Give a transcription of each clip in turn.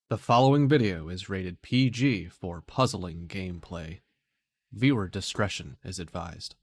The following video is rated PG for puzzling gameplay. Viewer discretion is advised.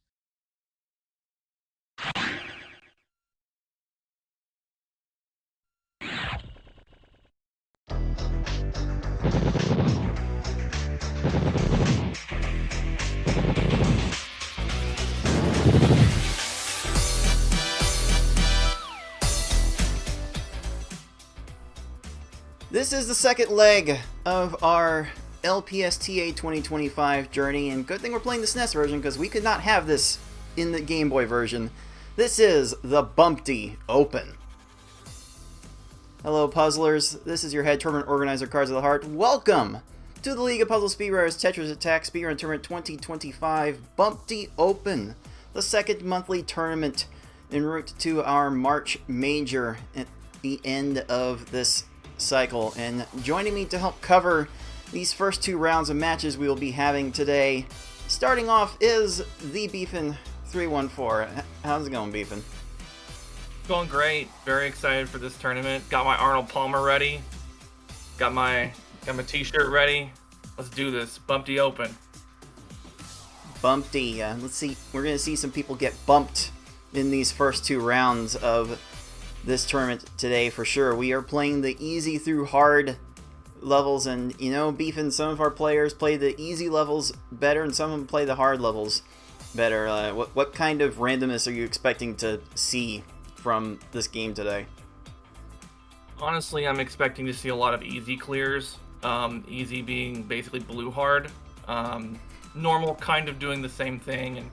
This is the second leg of our LPSTA 2025 journey, and good thing we're playing the SNES version because we could not have this in the Game Boy version. This is the Bumpty Open. Hello puzzlers, this is your head tournament organizer, Cards of the Heart. Welcome to the League of Puzzle Speedrunners TetrisAttakr Speedrun Tournament 2025 Bumpty Open, the second monthly tournament en route to our March Major at the end of this cycle. And joining me to help cover these first two rounds of matches we will be having today, starting off, is the Beefin314. How's it going, Beefin? Going great. Very excited for this tournament. Got my Arnold Palmer ready. Got my t-shirt ready. Let's do this. Bumpty Open. Bumpty. Let's see. We're going to see some people get bumped in these first two rounds of this tournament today for sure. We are playing the easy through hard levels, and you know, Beefin, some of our players play the easy levels better and some of them play the hard levels better. What kind of randomness are you expecting to see from this game today? Honestly, I'm expecting to see a lot of easy clears. Easy being basically blue hard. Normal kind of doing the same thing, and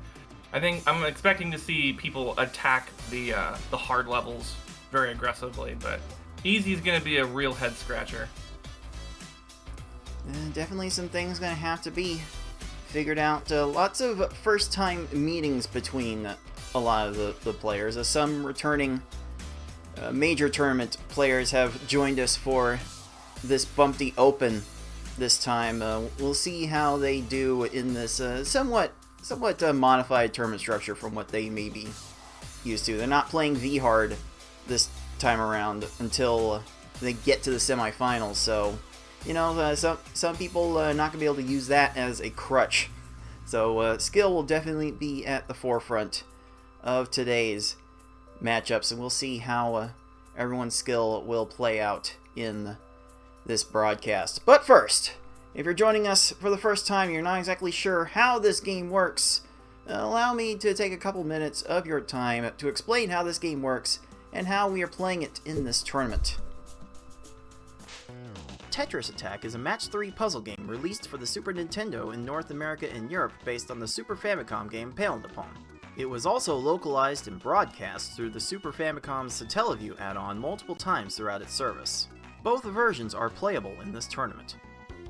I think I'm expecting to see people attack the hard levels very aggressively, but easy is going to be a real head scratcher. Definitely some things going to have to be figured out. Lots of first time meetings between a lot of the players. Some returning major tournament players have joined us for this Bumpty Open this time. We'll see how they do in this somewhat modified tournament structure from what they may be used to. They're not playing V-Hard this time around until they get to the semifinals, so you know, some people not going to be able to use that as a crutch. So skill will definitely be at the forefront of today's matchups, and we'll see how everyone's skill will play out in this broadcast. But first, if you're joining us for the first time, you're not exactly sure how this game works, allow me to take a couple minutes of your time to explain how this game works and how we are playing it in this tournament. TetrisAttakr is a match 3 puzzle game released for the Super Nintendo in North America and Europe based on the Super Famicom game Paled Upon. It was also localized and broadcast through the Super Famicom's Satellaview add-on multiple times throughout its service. Both versions are playable in this tournament.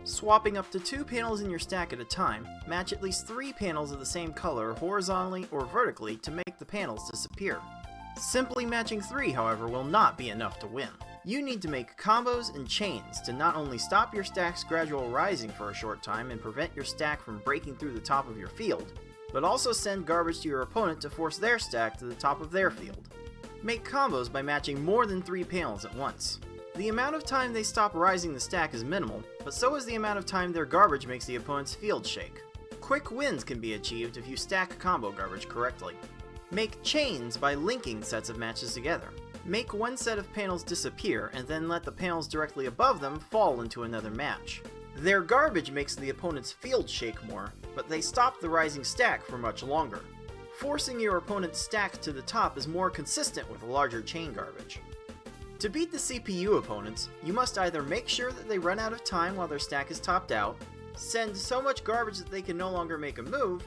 Swapping up to 2 panels in your stack at a time, match at least 3 panels of the same color horizontally or vertically to make the panels disappear. Simply matching 3, however, will not be enough to win. You need to make combos and chains to not only stop your stack's gradual rising for a short time and prevent your stack from breaking through the top of your field, but also send garbage to your opponent to force their stack to the top of their field. Make combos by matching more than 3 panels at once. The amount of time they stop rising the stack is minimal, but so is the amount of time their garbage makes the opponent's field shake. Quick wins can be achieved if you stack combo garbage correctly. Make chains by linking sets of matches together. Make one set of panels disappear and then let the panels directly above them fall into another match. Their garbage makes the opponent's field shake more, but they stop the rising stack for much longer. Forcing your opponent's stack to the top is more consistent with larger chain garbage. To beat the CPU opponents, you must either make sure that they run out of time while their stack is topped out, send so much garbage that they can no longer make a move,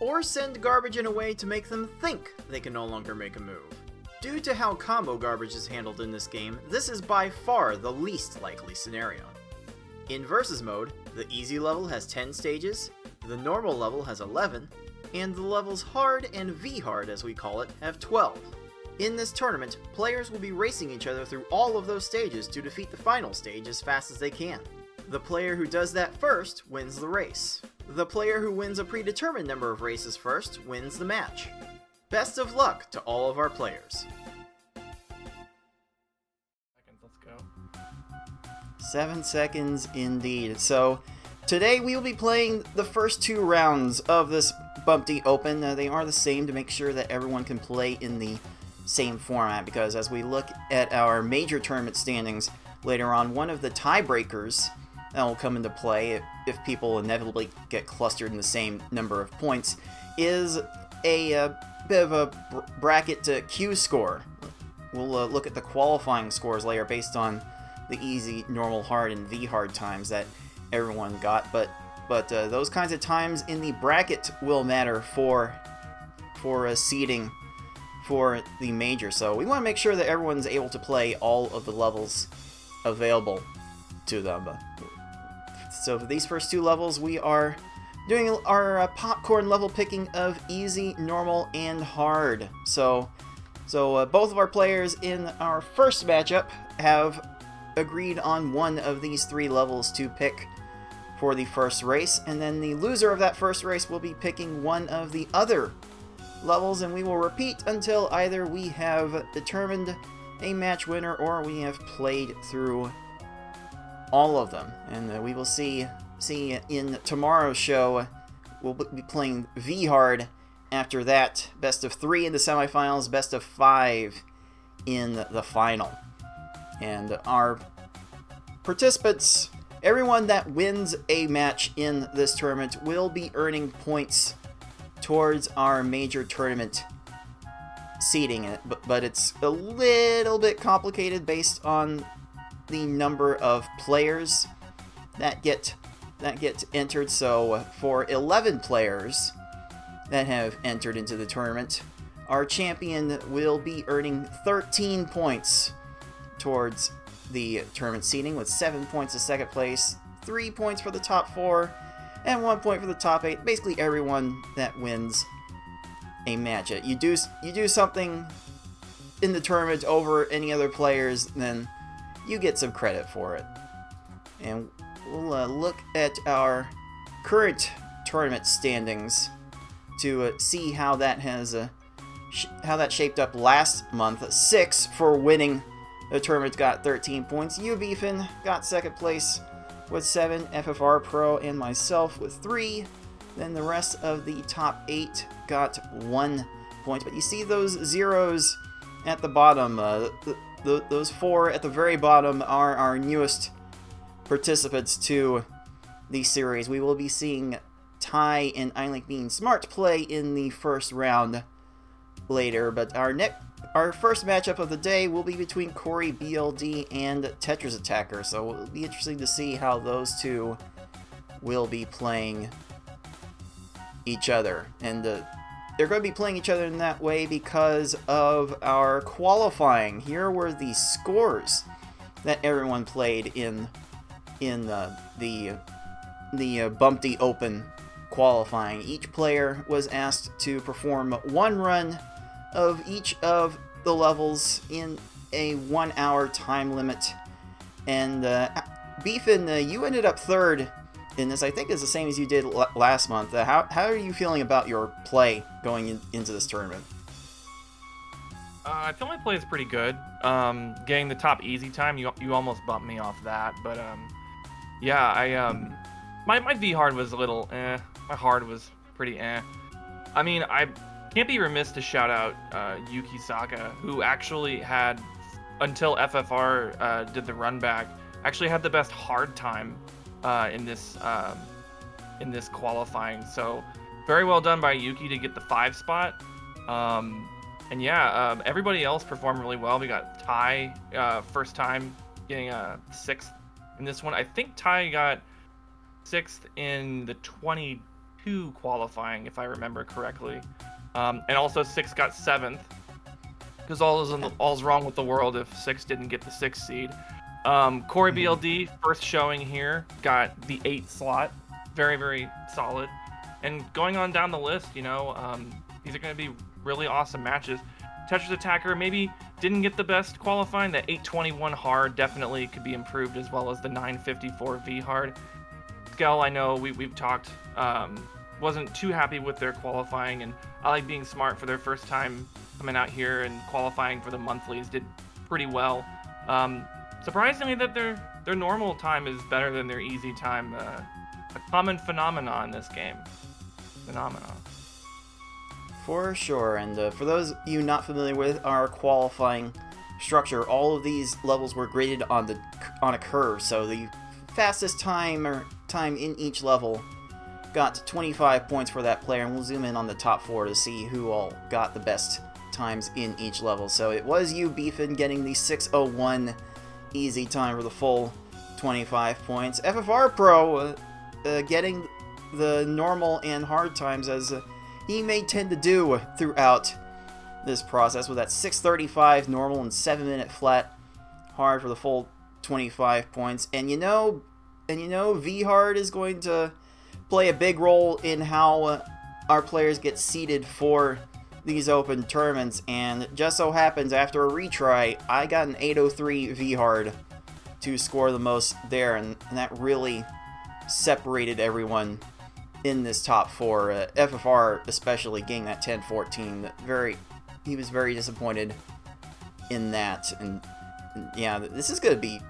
or send garbage in a way to make them think they can no longer make a move. Due to how combo garbage is handled in this game, this is by far the least likely scenario. In Versus mode, the easy level has 10 stages, the normal level has 11, and the levels hard and V-hard as we call it have 12. In this tournament, players will be racing each other through all of those stages to defeat the final stage as fast as they can. The player who does that first wins the race. The player who wins a predetermined number of races first wins the match. Best of luck to all of our players. Let's go. 7 seconds indeed. So today we will be playing the first 2 rounds of this Bumpty Open. They are the same to make sure that everyone can play in the same format, because as we look at our major tournament standings later on, one of the tiebreakers that will come into play if people inevitably get clustered in the same number of points is a bit of a bracket Q score. We'll look at the qualifying scores later based on the easy, normal, hard, and V hard times that everyone got, but those kinds of times in the bracket will matter for seeding for the major. So we want to make sure that everyone's able to play all of the levels available to them. So for these first 2 levels, we are doing our popcorn level picking of easy, normal, and hard. So both of our players in our first matchup have agreed on one of these 3 levels to pick for the first race, and then the loser of that first race will be picking one of the other levels, and we will repeat until either we have determined a match winner or we have played through all of them. And we will see in tomorrow's show. We'll be playing V hard after that. Best of 3 in the semifinals, best of 5 in the final. And our participants, everyone that wins a match in this tournament, will be earning points towards our major tournament seeding. But it's a little bit complicated based on the number of players that get entered. So for 11 players that have entered into the tournament, our champion will be earning 13 points towards the tournament seeding, with 7 points to second place, 3 points for the top 4, and 1 point for the top 8. Basically everyone that wins a match. You do something in the tournament over any other players, then you get some credit for it. And we'll look at our current tournament standings to see how that has how that shaped up last month. 6 for winning the tournament, got 13 points. You, Beefin, got second place with 7. FFR Pro and myself with 3. Then the rest of the top 8 got 1 point. But you see those zeros at the bottom. Those 4 at the very bottom are our newest participants to the series. We will be seeing Ty and Einlich being smart play in the first round later, but our first matchup of the day will be between CoreyBLD and TetrisAttakr, so it'll be interesting to see how those two will be playing each other. And they're going to be playing each other in that way because of our qualifying. Here were the scores that everyone played in the Bumpty Open qualifying. Each player was asked to perform 1 run of each of the levels in a 1-hour time limit. And Beefin, you ended up 3rd in this. I think is the same as you did last month. How are you feeling about your play going into this tournament? I feel my play is pretty good. Getting the top easy time, you almost bumped me off that, but yeah, my V hard was a little my hard was pretty I mean, I can't be remiss to shout out Yuki Saka, who actually had, until FFR did the run back, actually had the best hard time in this qualifying. So very well done by Yuki to get the 5 spot. And yeah, everybody else performed really well. We got Ty, first time getting a 6th in this one. I think Ty got 6th in the 22 qualifying, if I remember correctly. And also 6 got 7th, because all's wrong with the world if 6 didn't get the 6th seed. CoreyBLD, first showing here, got the 8th slot. Very, very solid. And going on down the list, you know, these are going to be really awesome matches. TetrisAttakr maybe didn't get the best qualifying. The 821 hard definitely could be improved, as well as the 954 V hard. Skell, I know we've talked, wasn't too happy with their qualifying, and I like being smart for their first time coming out here and qualifying for the monthlies. Did pretty well. surprisingly that their normal time is better than their easy time. A common phenomenon in this game. For sure, and for those of you not familiar with our qualifying structure, all of these levels were graded on a curve, so the fastest time in each level got 25 points for that player, and we'll zoom in on the top 4 to see who all got the best times in each level. So it was you, Beefin, getting the 6:01 easy time for the full 25 points. FFR Pro getting the normal and hard times, as he may tend to do throughout this process, with that 6:35 normal and 7-minute flat hard for the full 25 points. And you know V hard is going to play a big role in how our players get seeded for these open tournaments, and just so happens after a retry I got an 803 V hard to score the most there, and that really separated everyone in this top 4. FFR especially getting that 1014. He was very disappointed in that, and yeah, this is gonna be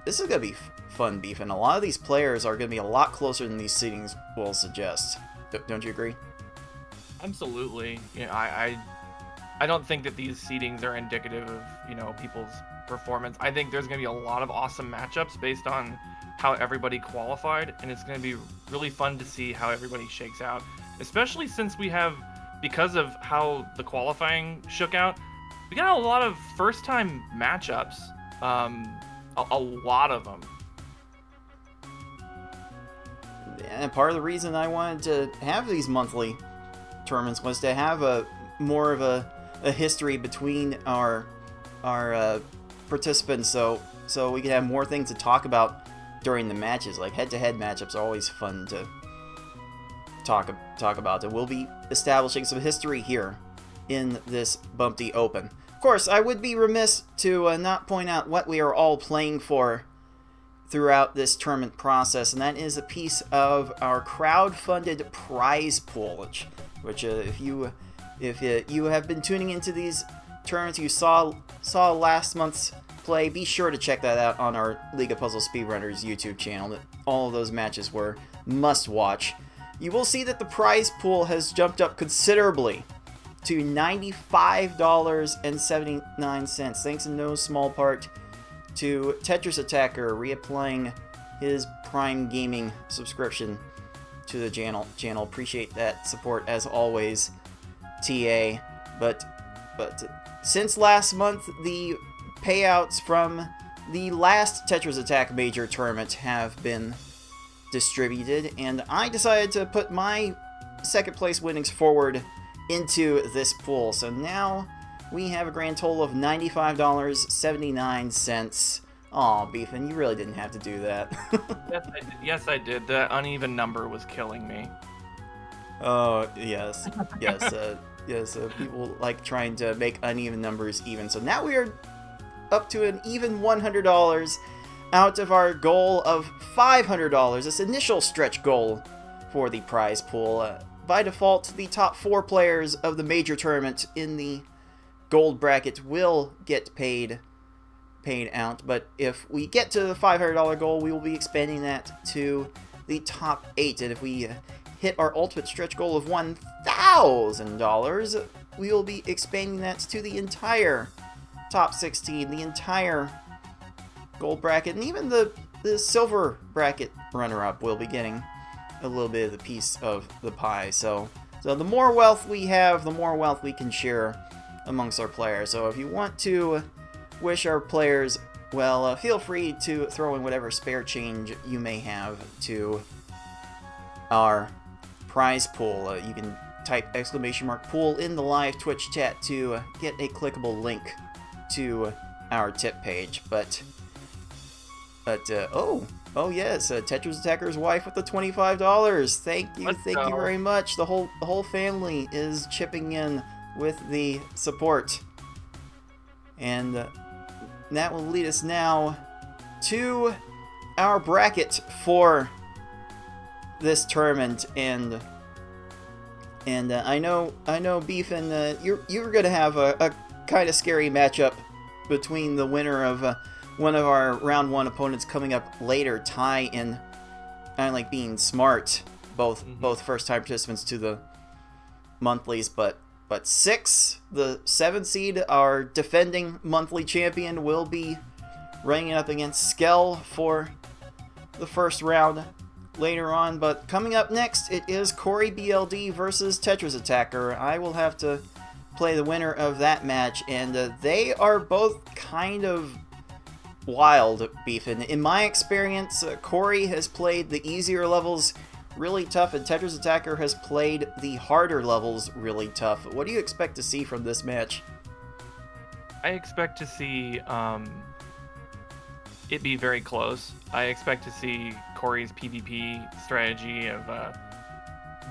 fun, Beef, and a lot of these players are gonna be a lot closer than these seedings will suggest. Don't you agree? Absolutely. You know, I don't think that these seedings are indicative of, you know, people's performance. I think there's going to be a lot of awesome matchups based on how everybody qualified, and it's going to be really fun to see how everybody shakes out, especially since we have, because of how the qualifying shook out, we got a lot of first-time matchups, a lot of them. And part of the reason I wanted to have these monthly tournaments was to have more of a history between our participants, so we could have more things to talk about during the matches. Like head-to-head matchups are always fun to talk about, and we'll be establishing some history here in this Bumpty Open. Of course, I would be remiss to not point out what we are all playing for throughout this tournament process, and that is a piece of our crowd-funded prize pool, which if you have been tuning into these tournaments, you saw last month's play, be sure to check that out on our League of Puzzle Speedrunners YouTube channel. All of those matches were must-watch. You will see that the prize pool has jumped up considerably to $95.79, thanks in no small part to TetrisAttakr reapplying his Prime Gaming subscription to the channel. Appreciate that support as always, TA. But since last month, the payouts from the last TetrisAttakr major tournament have been distributed, and I decided to put my second place winnings forward into this pool. So now we have a grand total of $95.79. Aw, Beefin, you really didn't have to do that. Yes, I did. The uneven number was killing me. Oh, yes. Yes, people like trying to make uneven numbers even. So now we are up to an even $100 out of our goal of $500, this initial stretch goal for the prize pool. By default, the top 4 players of the major tournament in the gold bracket will get paid out, but if we get to the $500 goal, we will be expanding that to the top 8, and if we hit our ultimate stretch goal of $1,000, we will be expanding that to the entire top 16, the entire gold bracket, and even the silver bracket runner-up will be getting a little bit of the piece of the pie. So the more wealth we have, the more wealth we can share amongst our players. So if you want to wish our players well, feel free to throw in whatever spare change you may have to our prize pool. You can type !pool in the live Twitch chat to get a clickable link to our tip page. But oh yes, TetrisAttakr wife with the $25. Thank you very much. The whole family is chipping in with the support, and that will lead us now to our bracket for this tournament. And I know, Beefin, you're gonna have a kind of scary matchup between the winner of one of our round 1 opponents coming up later, Ty and kind of like being smart, both first-time participants to the monthlies, but 6, the 7th seed, our defending monthly champion, will be running up against Skell for the first round later on. But coming up next, it is CoreyBLD versus TetrisAttakr. I will have to play the winner of that match, and they are both kind of wild, Beefin. In my experience, Corey has played the easier levels really tough, and TetrisAttakr has played the harder levels really tough. What do you expect to see from this match? I expect to see it be very close. I expect to see Corey's PvP strategy of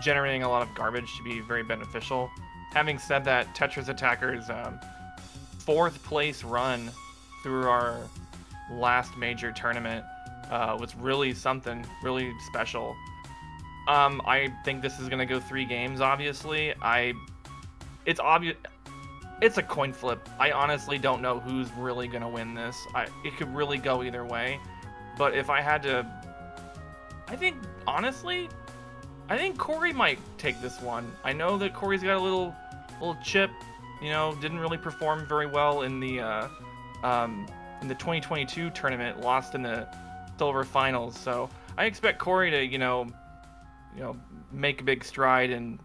generating a lot of garbage to be very beneficial. Having said that, TetrisAttakr's 4th place run through our last major tournament was really something, really special. I think this is gonna go 3 games. Obviously, it's obvious. It's a coin flip. I honestly don't know who's really gonna win this. It could really go either way. But if I had to, I think Corey might take this one. I know that Corey's got a little chip. Didn't really perform very well in the 2022 tournament. Lost in the silver finals. So I expect Corey to make a big stride and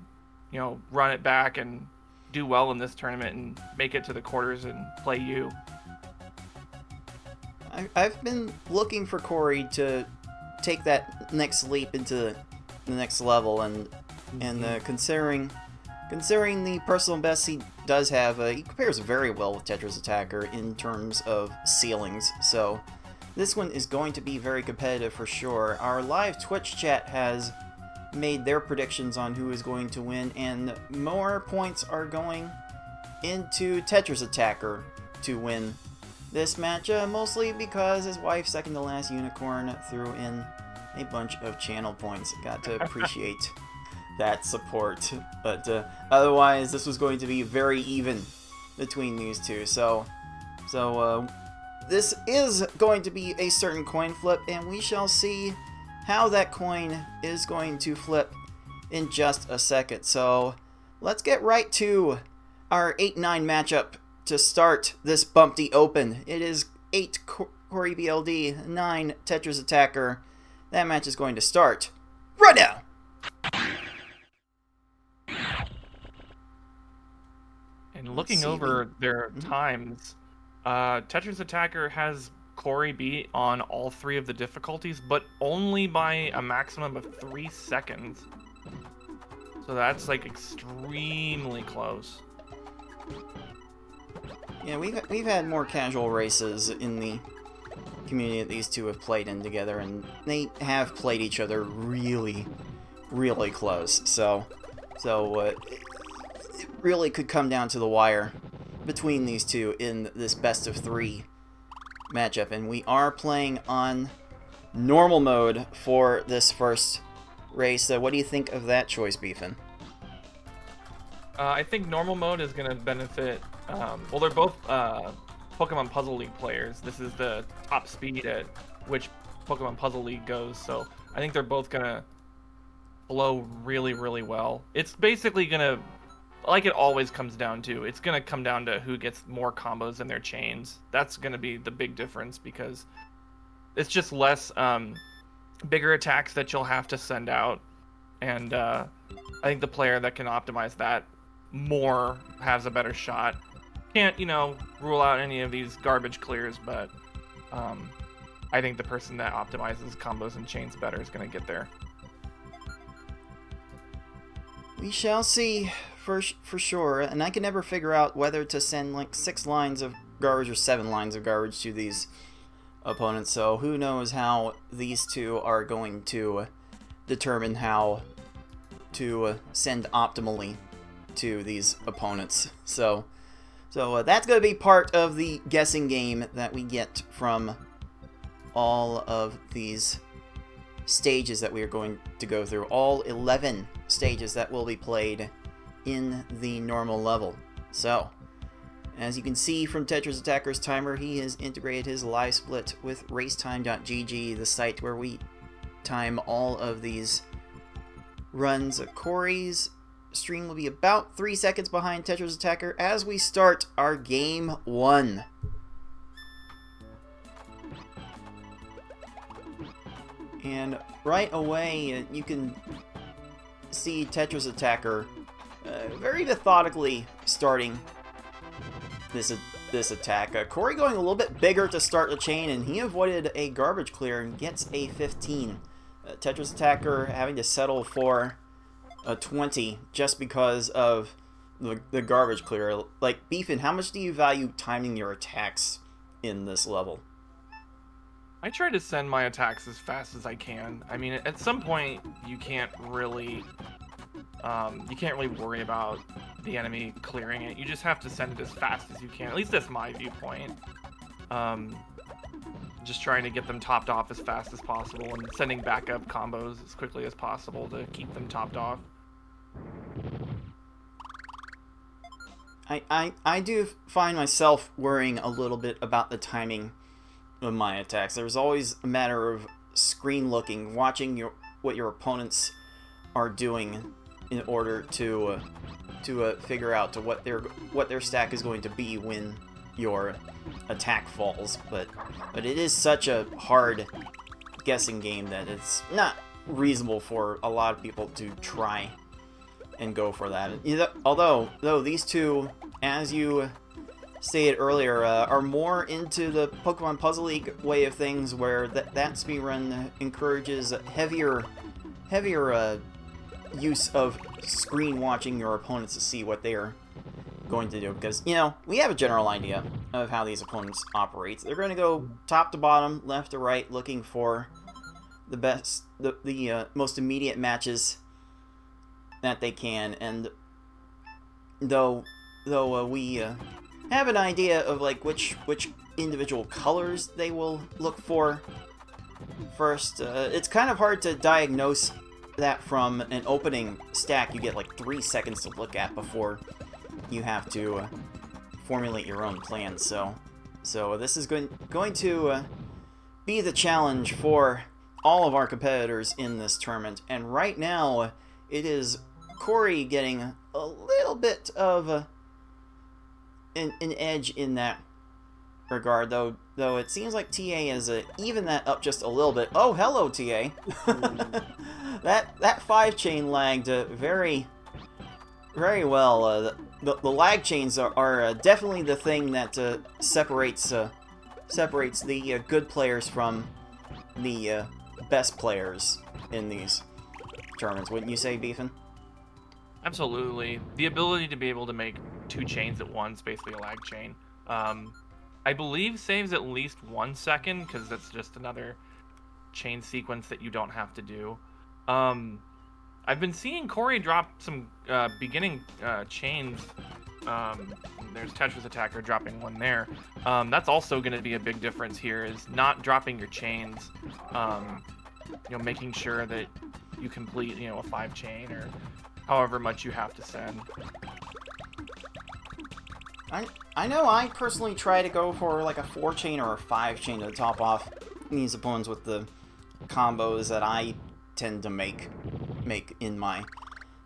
run it back and do well in this tournament and make it to the quarters and play you. I've been looking for Corey to take that next leap into the next level, and considering the personal best he does have, he compares very well with TetrisAttakr in terms of ceilings. So this one is going to be very competitive for sure. Our live Twitch chat has made their predictions on who is going to win, and more points are going into TetrisAttakr to win this match, mostly because his wife, second to last unicorn, threw in a bunch of channel points. Got to appreciate that support. But otherwise, this was going to be very even between these two. So this is going to be a certain coin flip, and we shall see how that coin is going to flip in just a second. So let's get right to our 8-9 matchup to start this Bumpty Open. It is 8 CoreyBLD, 9 TetrisAttakr. That match is going to start right now. And looking over their times, TetrisAttakr has Corey beat on all 3 of the difficulties, but only by a maximum of 3 seconds. So that's like extremely close. Yeah, we've had more casual races in the community that these two have played in together, and they have played each other really, really close. So it really could come down to the wire between these two in this best of 3 matchup, and we are playing on normal mode for this first race. What do you think of that choice, Beefin? I think normal mode is going to benefit. Well, they're both Pokemon Puzzle League players. This is the top speed at which Pokemon Puzzle League goes, so I think they're both going to flow really, really well. It's basically going to, like it always comes down to, it's going to come down to who gets more combos in their chains. That's going to be the big difference, because it's just less bigger attacks that you'll have to send out, and I think the player that can optimize that more has a better shot. Can't, rule out any of these garbage clears, but I think the person that optimizes combos and chains better is going to get there. We shall see for sure, and I can never figure out whether to send like 6 lines of garbage or 7 lines of garbage to these opponents, so who knows how these two are going to determine how to send optimally to these opponents. So that's going to be part of the guessing game that we get from all of these stages that we are going to go through. All 11 stages that will be played in the normal level. So, As you can see from TetrisAttakr timer, he has integrated his live split with racetime.gg, the site where we time all of these runs. Corey's stream will be about 3 seconds behind TetrisAttakr as we start our game 1. And right away, you can see TetrisAttakr very methodically starting this attack. Corey going a little bit bigger to start the chain, and he avoided a garbage clear and gets a 15. TetrisAttakr having to settle for a 20 just because of the garbage clear. Like, Beefin, how much do you value timing your attacks in this level? I try to send my attacks as fast as I can. I mean, at some point, you can't really worry about the enemy clearing it. You just have to send it as fast as you can. At least that's my viewpoint. Just trying to get them topped off as fast as possible and sending backup combos as quickly as possible to keep them topped off. I do find myself worrying a little bit about the timing of my attacks. There's always a matter of screen looking, watching what your opponents are doing in order to figure out what their stack is going to be when your attack falls. But it is such a hard guessing game that it's not reasonable for a lot of people to try and go for that. Although these two, as you stated earlier, are more into the Pokemon Puzzle League way of things, where that speedrun encourages heavier use of screen watching your opponents to see what they are going to do, because we have a general idea of how these opponents operate. They're going to go top to bottom, left to right, looking for the best, the most immediate matches that they can. And though we have an idea of like which individual colors they will look for first, it's kind of hard to diagnose that from an opening stack. You get like 3 seconds to look at before you have to formulate your own plans. So this is going to be the challenge for all of our competitors in this tournament. And right now, it is Corey getting a little bit of an edge in that regard, though it seems like TA is even that up just a little bit. Oh, hello, TA. that 5-chain lagged very well. The lag chains are definitely the thing that separates the good players from the best players in these tournaments. Wouldn't you say, Beefin? Absolutely. The ability to be able to make 2 chains at once, basically a lag chain, I believe saves at least 1 second, because that's just another chain sequence that you don't have to do. I've been seeing Corey drop some beginning chains. There's TetrisAttakr dropping one there. That's also going to be a big difference here, is not dropping your chains. Making sure that you complete, a 5-chain or however much you have to send. I know I personally try to go for like a 4-chain or a 5-chain to top off these opponents with the combos that I tend to make in my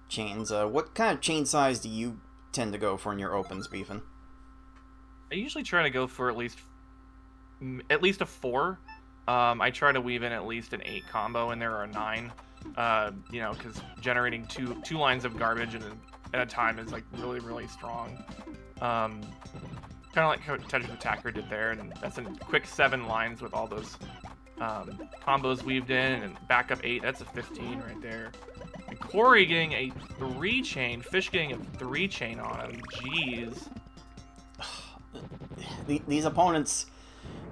chains. What kind of chain size do you tend to go for in your opens, Beefin? I usually try to go for at least a 4. I try to weave in at least an 8 combo, and there are 9. Because generating two lines of garbage at a time is like really strong. Kind of like how TetrisAttakr did there, and that's a quick 7 lines with all those combos weaved in, and backup 8. That's a 15 right there. And Corey getting a 3-chain, Fish getting a 3-chain on him. Jeez. These opponents,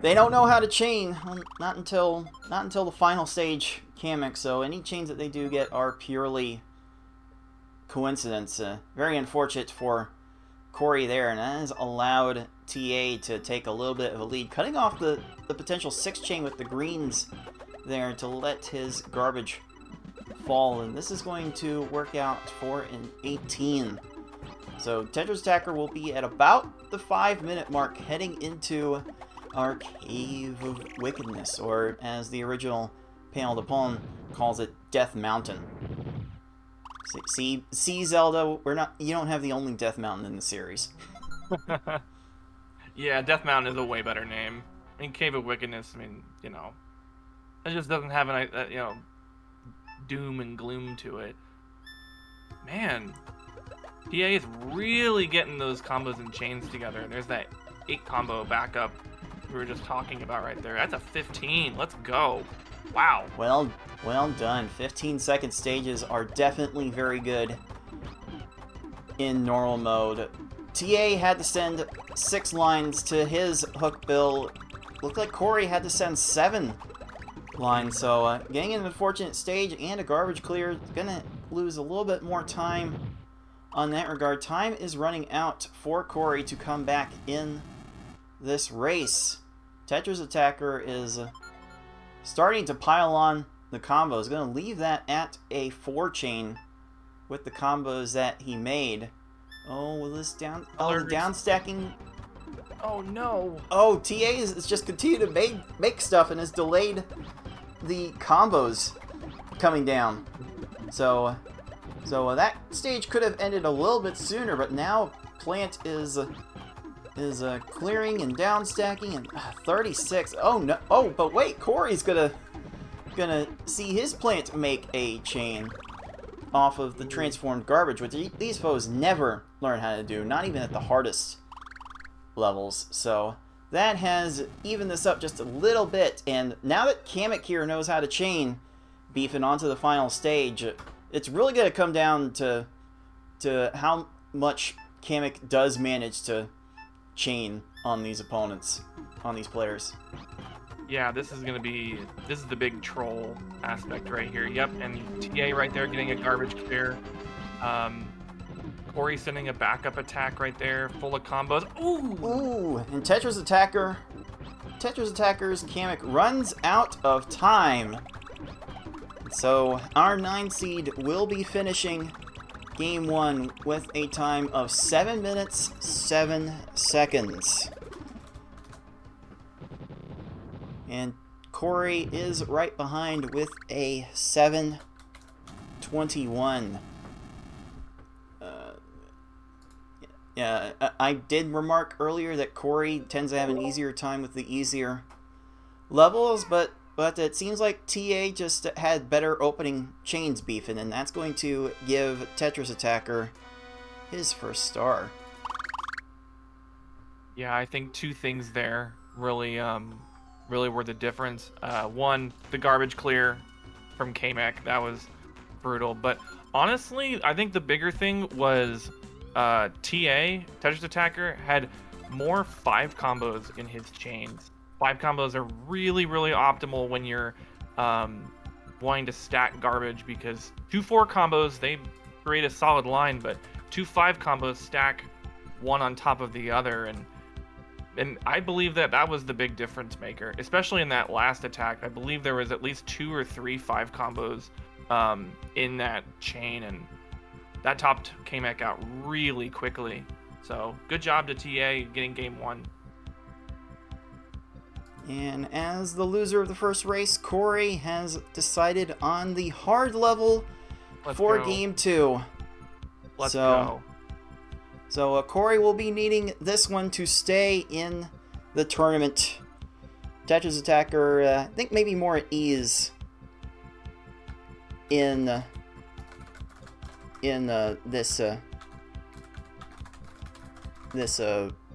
they don't know how to chain. Not until the final stage Kamek. So any chains that they do get are purely coincidence. Very unfortunate for Corey there, and that has allowed TA to take a little bit of a lead, cutting off the potential 6-chain with the greens there to let his garbage fall. And this is going to work out for an 18 So TetrisAttakr will be at about the 5-minute mark, heading into our Cave of Wickedness, or as the original Panel Dupont calls it, Death Mountain. See, Zelda, you don't have the only Death Mountain in the series. Yeah, Death Mountain is a way better name. I mean, Cave of Wickedness, I mean, you know, it just doesn't have an, you know, doom and gloom to it. Man, PA is really getting those combos and chains together. There's that 8 combo backup we were just talking about right there. That's a 15. Let's go. Wow. Well done. 15-second stages are definitely very good in normal mode. TA had to send 6 lines to his hook bill. Looked like Corey had to send 7 lines, so getting an unfortunate stage and a garbage clear. Gonna lose a little bit more time on that regard. Time is running out for Corey to come back in this race. TetrisAttakr is starting to pile on the combos. Going to leave that at a 4 chain with the combos that he made. Oh, will this down? Oh, the down stacking. Oh no. Oh, TA is just continued to make stuff and has delayed the combos coming down. So that stage could have ended a little bit sooner, but now Plant is clearing and down stacking, and 36. Oh no! Oh, but wait, Corey's gonna see his Plant make a chain off of the transformed garbage, which these foes never learn how to do, not even at the hardest levels. So that has evened this up just a little bit, and now that Kamek here knows how to chain, beefing onto the final stage, it's really going to come down to how much Kamek does manage to chain on these opponents, on these players. Yeah, this is the big troll aspect right here. Yep, and TA right there getting a garbage clear. Corey sending a backup attack right there, full of combos. Ooh, and TetrisAttakr's Kamek runs out of time. So our 9 seed will be finishing Game 1 with a time of 7 minutes, 7 seconds. And Corey is right behind with a 7:21. Yeah, I did remark earlier that Corey tends to have an easier time with the easier levels, but it seems like TA just had better opening chains beefing, and that's going to give TetrisAttakr his first star. Yeah, I think 2 things there really were the difference. One, the garbage clear from Kamek, that was brutal. But honestly, I think the bigger thing was TetrisAttakr had more 5 combos in his chains. 5 combos are really, really optimal when you're wanting to stack garbage, because 2-4 combos, they create a solid line, but 2-5 combos stack one on top of the other, and I believe that was the big difference maker, especially in that last attack. I believe there was at least 2 or 3 5 combos in that chain, and that topped Kamek out really quickly. So good job to TA getting Game 1. And as the loser of the first race, Corey has decided on the hard level for Game 2. Let's go. So Corey will be needing this one to stay in the tournament. TetrisAttakr, I think maybe more at ease in this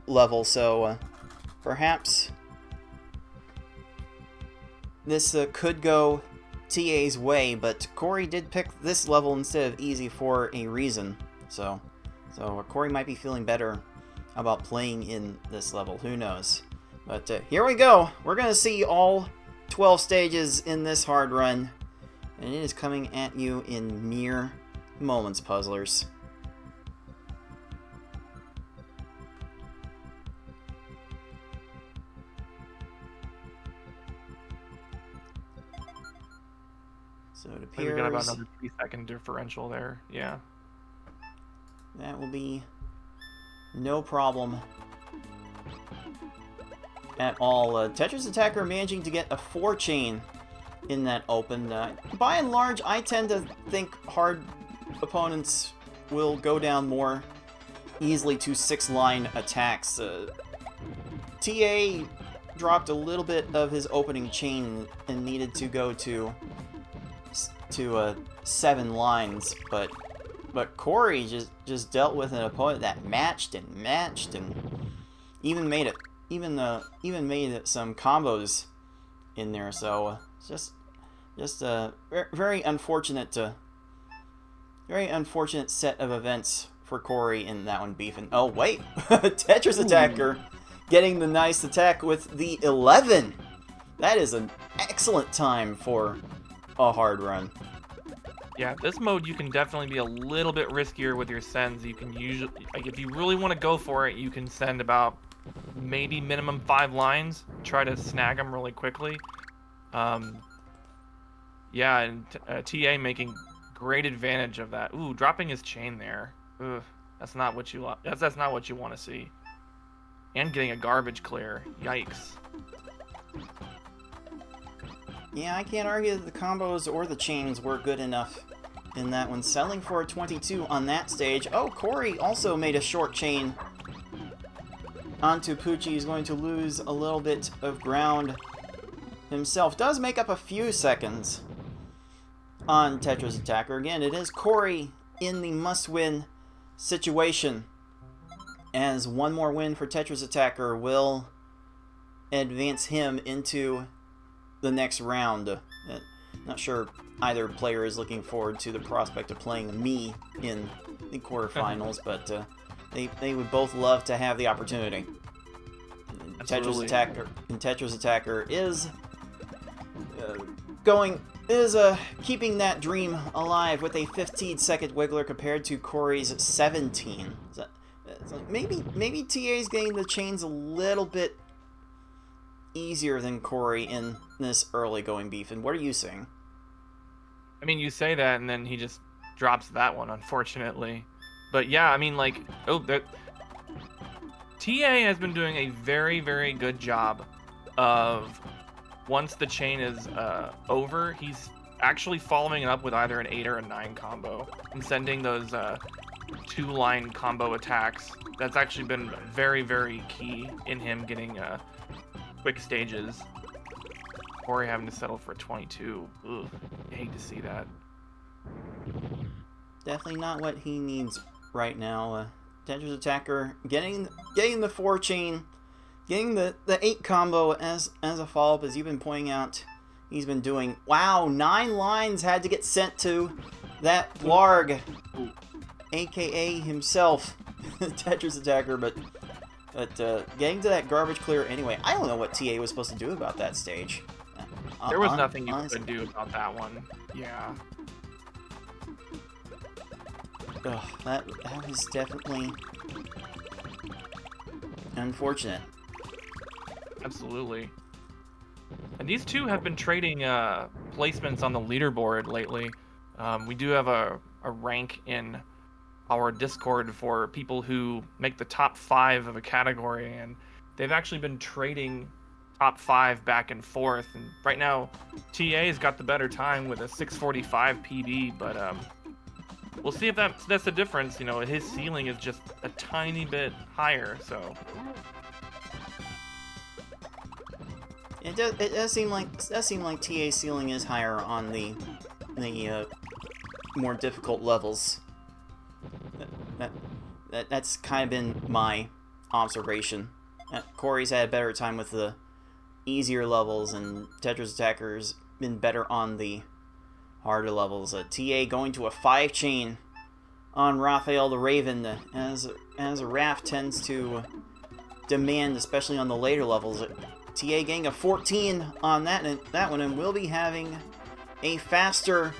level. So perhaps this could go TA's way, but Corey did pick this level instead of easy for a reason. So Corey might be feeling better about playing in this level. Who knows? But here we go. We're going to see all 12 stages in this hard run. And it is coming at you in mere moments, puzzlers. So it appears we got about another 3-second differential there. Yeah. That will be No problem at all. TetrisAttakr managing to get a 4 chain in that open. By and large, I tend to think hard opponents will go down more easily to 6-line attacks. TA dropped a little bit of his opening chain and needed to go to 7 lines, but Corey just dealt with an opponent that matched and even made some combos in there. So just very unfortunate set of events for Corey in that one, beefing. Oh wait, TetrisAttakr getting the nice attack with the 11. That is an excellent time for a hard run. Yeah, this mode you can definitely be a little bit riskier with your sends. You can usually, like, if you really want to go for it, you can send about maybe minimum 5 lines. Try to snag them really quickly. Yeah, and TA making great advantage of that. Ooh, dropping his chain there. Ugh, that's not what you that's not what you want to see. And getting a garbage clear. Yikes. Yeah, I can't argue that the combos or the chains were good enough in that one. Selling for a 22 on that stage. Oh, Corey also made a short chain onto Poochie. He's going to lose a little bit of ground himself. Does make up a few seconds on TetrisAttakr. Again, it is Corey in the must-win situation, as one more win for TetrisAttakr will advance him into the next round. Not sure either player is looking forward to the prospect of playing me in the quarterfinals, but they would both love to have the opportunity. TetrisAttakr is keeping that dream alive with a 15-second wiggler compared to Corey's 17. So maybe TA's getting the chains a little bit easier than Corey in this early going beef. And what are you saying? I mean, you say that, and then he just drops that one, unfortunately. But yeah, I mean, like, TA has been doing a very, very good job of, once the chain is over, he's actually following it up with either an 8 or a 9 combo and sending those 2-line combo attacks. That's actually been very, very key in him getting quick stages. Corey having to settle for 22. Ugh, I hate to see that. Definitely not what he needs right now. TetrisAttakr getting the 4 chain, getting the 8 combo as a follow-up, as you've been pointing out. He's been doing, wow, 9 lines had to get sent to that Larg, aka himself, TetrisAttakr, but getting to that garbage clear anyway. I don't know what TA was supposed to do about that stage. There was nothing you could do about that one. Yeah. Ugh, that was definitely unfortunate. Absolutely. And these two have been trading placements on the leaderboard lately. We do have a rank in our Discord for people who make the top 5 of a category, and they've actually been trading top 5 back and forth. And right now, TA's got the better time with a 645 PB, but we'll see if that's the difference. You know, his ceiling is just a tiny bit higher, so. It does seem like TA's ceiling is higher on the more difficult levels. That's kind of been my observation. Corey's had a better time with the easier levels, and TetrisAttakr's been better on the harder levels. TA going to a 5 chain on Raphael the Raven, as Raph tends to demand, especially on the later levels. TA getting a 14 on that one, and will be having a faster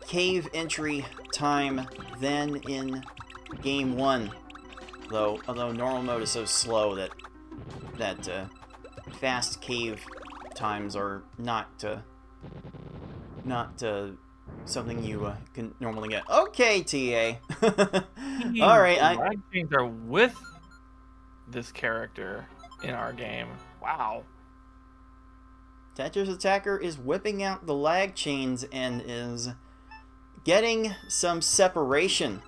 cave entry time than in game 1. Although normal mode is so slow that fast cave times are not something you can normally get. Okay, TA. All right, lag chains are with this character in our game. Wow. TetrisAttakr is whipping out the lag chains and is getting some separation.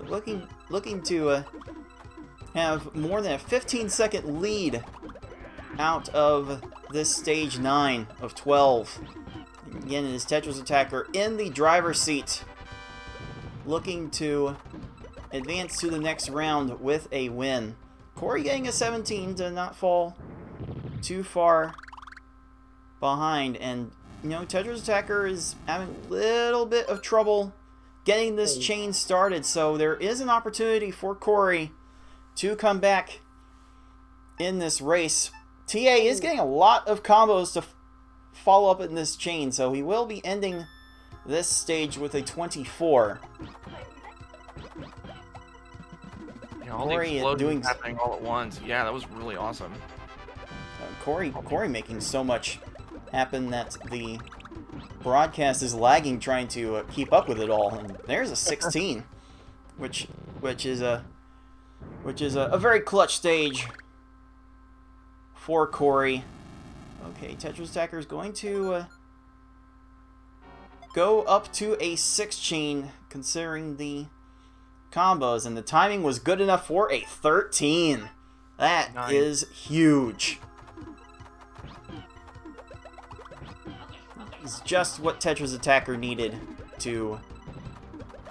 Looking to have more than a 15-second lead out of this stage 9 of 12. Again, it is TetrisAttakr in the driver's seat, looking to advance to the next round with a win. Corey getting a 17 to not fall too far behind, and you know, TetrisAttakr is having a little bit of trouble getting this chain started, so there is an opportunity for Corey to come back in this race. TA is getting a lot of combos to follow up in this chain, so he will be ending this stage with a 24. Yeah, all the explosions happening all at once. Yeah, that was really awesome. Corey making so much happen that the broadcast is lagging trying to keep up with it all. And there's a 16, which is a very clutch stage for Corey. Okay, TetrisAttakr is going to go up to a 6 chain, considering the combos, and the timing was good enough for a 13. That is huge. It's just what TetrisAttakr needed to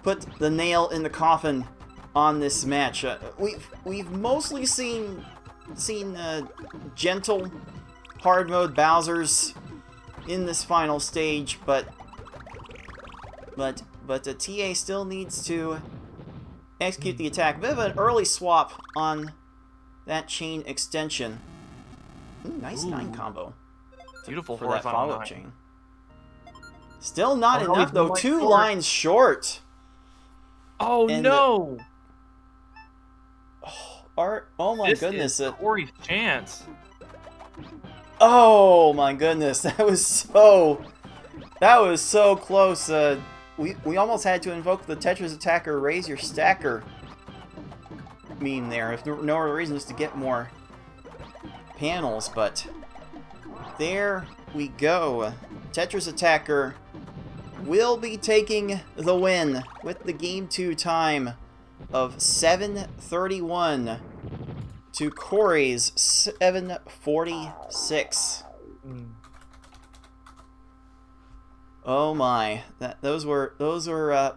put the nail in the coffin on this match. We've mostly seen gentle hard mode Bowsers in this final stage, but the TA still needs to execute the attack. Bit of an early swap on that chain extension. Ooh, nice 9 combo. Beautiful for that follow-up 9. chain. Still not enough though. 2 lines short. Oh and no! Oh my goodness! Is Corey's chance. Oh my goodness! That was so close. We almost had to invoke the TetrisAttakr raise your stacker meme there, if no other reason is to get more panels, but there we go. TetrisAttakr will be taking the win with the Game 2 time of 7:31 to Corey's 7:46. Oh my, those were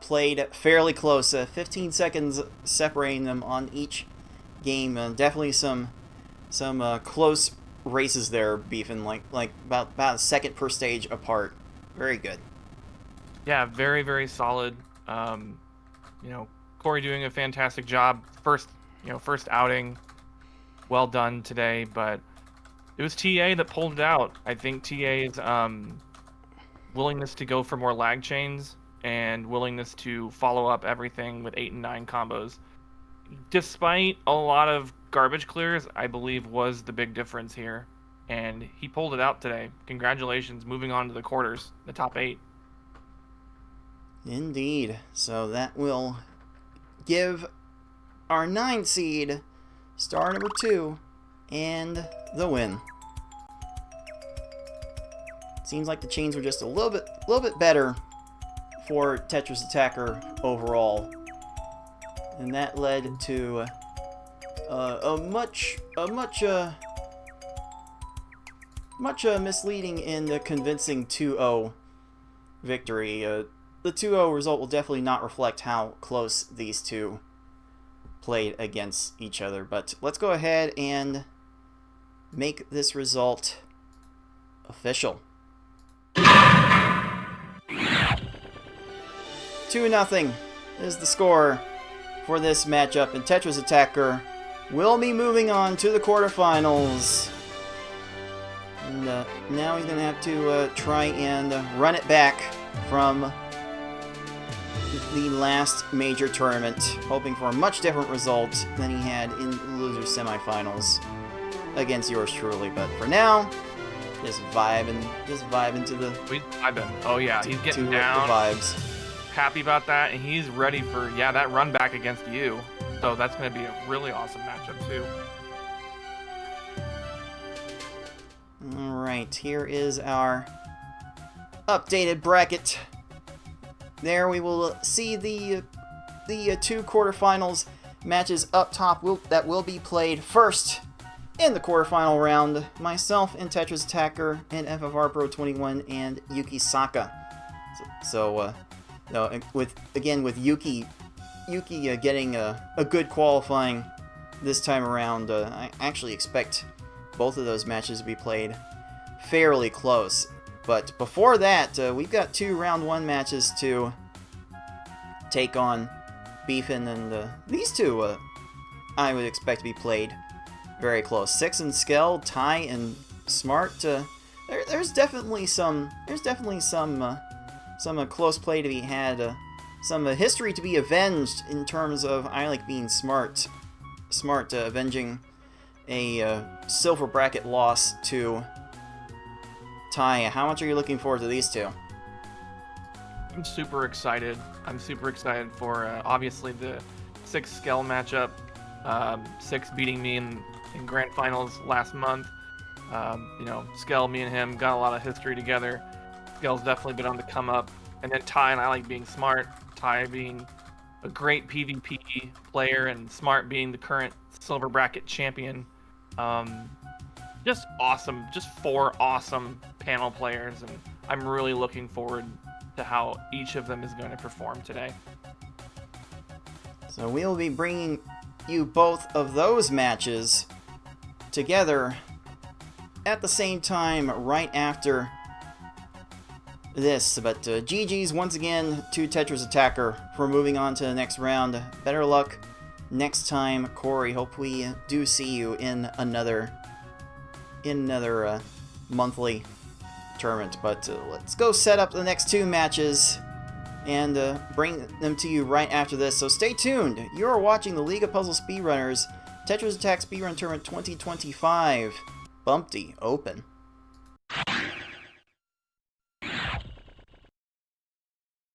played fairly close. 15 seconds separating them on each game. Definitely some close races there, beefing like about a second per stage apart. Very good. Yeah, very, very solid. You know, Corey doing a fantastic job. First outing, well done today. But it was TA that pulled it out. I think TA's willingness to go for more lag chains and willingness to follow up everything with 8 and 9 combos, despite a lot of garbage clears, I believe was the big difference here. And he pulled it out today. Congratulations, moving on to the quarters, the top 8. Indeed. So that will give our 9 seed star number 2 and the win. Seems like the chains were just a little bit better for TetrisAttakr overall, and that led to a much misleading and convincing 2-0 victory. The 2-0 result will definitely not reflect how close these two played against each other, but let's go ahead and make this result official. 2-0 is the score for this matchup, and TetrisAttakr will be moving on to the quarterfinals. And now he's going to have to try and run it back from the last major tournament, hoping for a much different result than he had in the loser semifinals against yours truly. But for now, Just vibing to the He's vibing. Oh yeah, he's to getting the down. vibes. Happy about that, and he's ready for that run back against you. So that's going to be a really awesome matchup too. All right, here is our updated bracket. There we will see the two quarterfinals matches up top that will be played first in the quarterfinal round. Myself and TetrisAttakr and FFR Pro 21 and Yuki Saka. With Yuki getting a good qualifying this time around, I actually expect both of those matches to be played fairly close. But before that, we've got 2 round 1 matches to take on Beefin, and these two I would expect to be played very close. Six and Skell, Ty and Smart. There's definitely some close play to be had. Some history to be avenged in terms of I Like Being Smart avenging a silver bracket loss to Ty. How much are you looking forward to these two? I'm super excited. I'm super excited for obviously the 6 Skell matchup. 6 beating me in grand finals last month. Skell, me and him got a lot of history together. Skell's definitely been on the come up. And then Ty and I Like Being Smart. Ty being a great PvP player and Smart being the current silver bracket champion. Just awesome. Just 4 awesome panel players, and I'm really looking forward to how each of them is going to perform today. So we'll be bringing you both of those matches together at the same time right after this. But GG's once again to TetrisAttakr for moving on to the next round. Better luck next time, Corey. Hope we do see you in another monthly tournament. But let's go set up the next 2 matches and bring them to you right after this. So stay tuned. You're watching the League of Puzzle Speedrunners TetrisAttakr Speedrun Tournament 2025. Bumpty open.